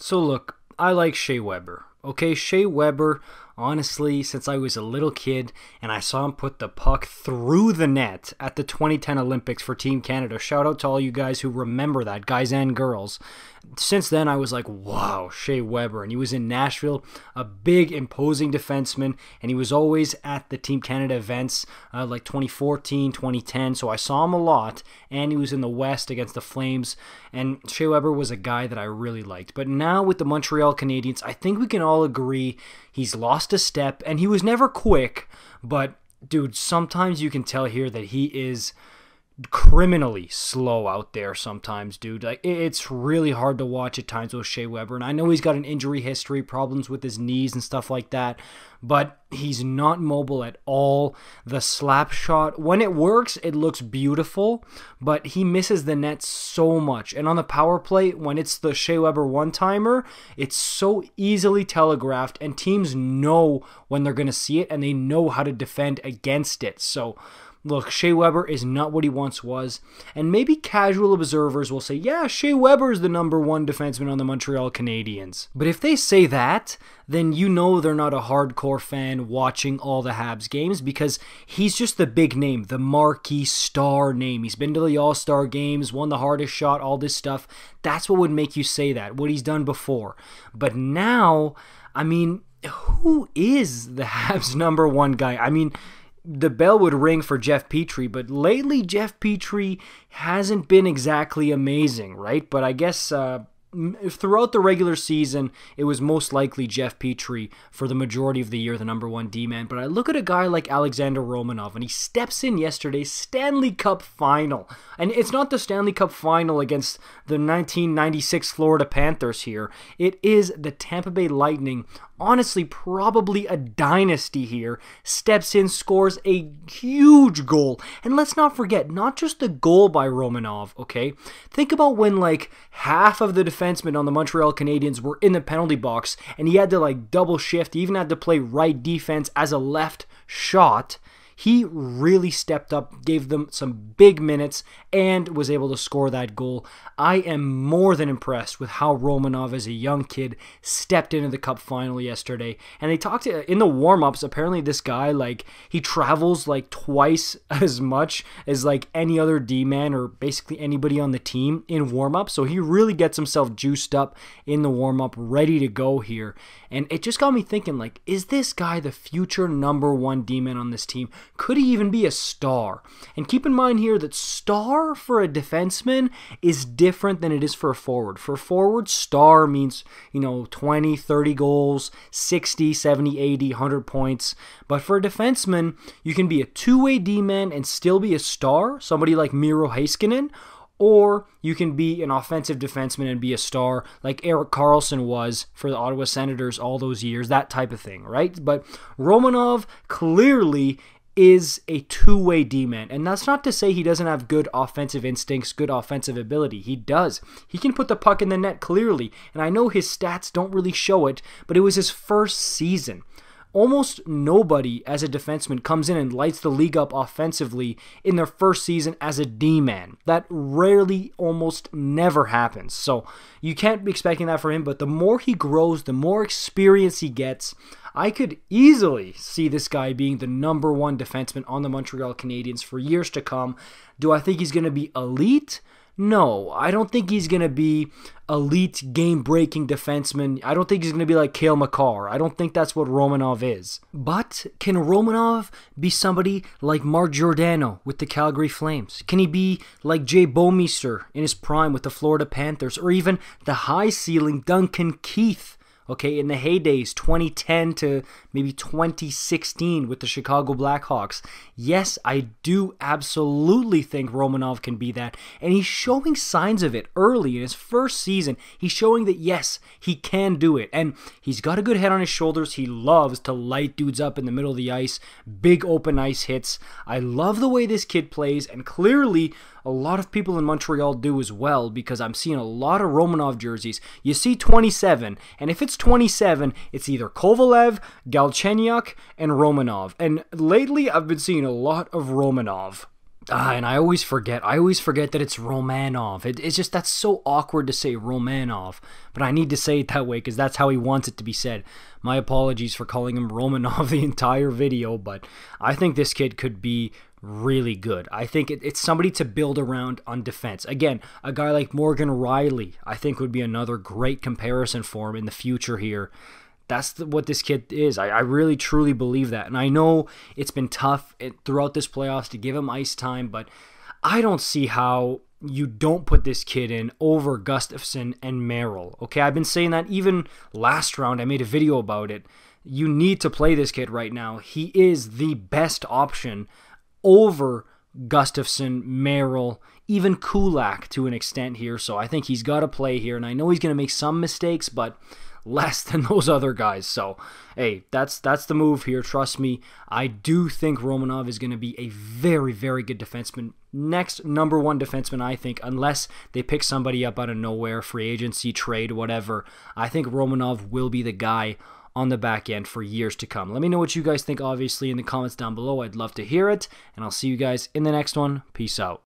So look, I like Shea Weber. Okay, Shea Weber, honestly, since I was a little kid and I saw him put the puck through the net at the 2010 Olympics for Team Canada. Shout out to all you guys who remember that, guys and girls. Since then, I was like, wow, Shea Weber. And he was in Nashville, a big, imposing defenseman. And he was always at the Team Canada events like 2014, 2010. So I saw him a lot. And he was in the West against the Flames. And Shea Weber was a guy that I really liked. But now with the Montreal Canadiens, I think we can all agree he's lost a step. And he was never quick. But, dude, sometimes you can tell here that he is criminally slow out there sometimes, dude. Like, it's really hard to watch at times with Shea Weber, and I know he's got an injury history, problems with his knees and stuff like that, but he's not mobile at all. The slap shot, when it works, it looks beautiful, but he misses the net so much. And on the power play, when it's the Shea Weber one-timer, it's so easily telegraphed, and teams know when they're going to see it, and they know how to defend against it. So look, Shea Weber is not what he once was, and maybe casual observers will say, yeah, Shea Weber is the #1 defenseman on the Montreal Canadiens. But if they say that, then you know they're not a hardcore fan watching all the Habs games, because he's just the big name, the marquee star name. He's been to the All-Star games, won the hardest shot, all this stuff. That's what would make you say that, what he's done before. But now, I mean, who is the Habs #1 guy? I mean, the bell would ring for Jeff Petrie, but lately Jeff Petrie hasn't been exactly amazing, right? But I guess throughout the regular season, it was most likely Jeff Petrie for the majority of the year, the #1 D-man. But I look at a guy like Alexander Romanov, and he steps in yesterday's Stanley Cup final. And it's not the Stanley Cup final against the 1996 Florida Panthers here. It is the Tampa Bay Lightning, honestly probably a dynasty here, steps in, scores a huge goal. And let's not forget, not just the goal by Romanov, okay? Think about when like half of the defensemen on the Montreal Canadiens were in the penalty box and he had to like double shift. He even had to play right defense as a left shot. He really stepped up, gave them some big minutes, and was able to score that goal. I am more than impressed with how Romanov, as a young kid, stepped into the Cup final yesterday. And they talked in the warm-ups, apparently this guy, like, he travels like twice as much as like any other D-man or basically anybody on the team in warm-up. So he really gets himself juiced up in the warm-up, ready to go here. And it just got me thinking, like, is this guy the future #1 D-man on this team? Could he even be a star? And keep in mind here that star for a defenseman is different than it is for a forward. For a forward, star means, 20, 30 goals, 60, 70, 80, 100 points. But for a defenseman, you can be a two-way D-man and still be a star, somebody like Miro Heiskanen, or you can be an offensive defenseman and be a star like Erik Karlsson was for the Ottawa Senators all those years, that type of thing, right? But Romanov clearly is a two-way D-man. And that's not to say he doesn't have good offensive instincts, good offensive ability. He does. He can put the puck in the net clearly. And I know his stats don't really show it, but it was his first season. Almost nobody as a defenseman comes in and lights the league up offensively in their first season as a D-man. That rarely, almost never happens. So you can't be expecting that for him, but the more he grows, the more experience he gets, I could easily see this guy being the #1 defenseman on the Montreal Canadiens for years to come. Do I think he's going to be elite? No, I don't think he's going to be elite game-breaking defenseman. I don't think he's going to be like Cale Makar. I don't think that's what Romanov is. But can Romanov be somebody like Mark Giordano with the Calgary Flames? Can he be like Jay Bouwmeester in his prime with the Florida Panthers? Or even the high-ceiling Duncan Keith, okay, in the heydays, 2010 to maybe 2016 with the Chicago Blackhawks? Yes, I do absolutely think Romanov can be that, and he's showing signs of it early in his first season. He's showing that, yes, he can do it, and he's got a good head on his shoulders. He loves to light dudes up in the middle of the ice, big open ice hits. I love the way this kid plays, and clearly a lot of people in Montreal do as well, because I'm seeing a lot of Romanov jerseys. You see 27, and if it's 27, it's either Kovalev, Galchenyuk, and Romanov. And lately, I've been seeing a lot of Romanov. And I always forget. I always forget that it's Romanov. It's just, that's so awkward to say Romanov, but I need to say it that way because that's how he wants it to be said. My apologies for calling him Romanov the entire video, but I think this kid could be really good. I think it's somebody to build around on defense. Again, a guy like Morgan Riley, I think would be another great comparison for him in the future here. That's what this kid is. I really, truly believe that. And I know it's been tough throughout this playoffs to give him ice time, but I don't see how you don't put this kid in over Gustafsson and Merrill. Okay, I've been saying that even last round. I made a video about it. You need to play this kid right now. He is the best option over Gustafsson, Merrill, even Kulak to an extent here. So I think he's got to play here. And I know he's going to make some mistakes, but less than those other guys. So, hey, that's the move here. Trust me, I do think Romanov is going to be a very, very good defenseman. Next number one defenseman, I think, unless they pick somebody up out of nowhere, free agency, trade, whatever. I think Romanov will be the guy on the back end for years to come. Let me know what you guys think, obviously, in the comments down below. I'd love to hear it, and I'll see you guys in the next one. Peace out.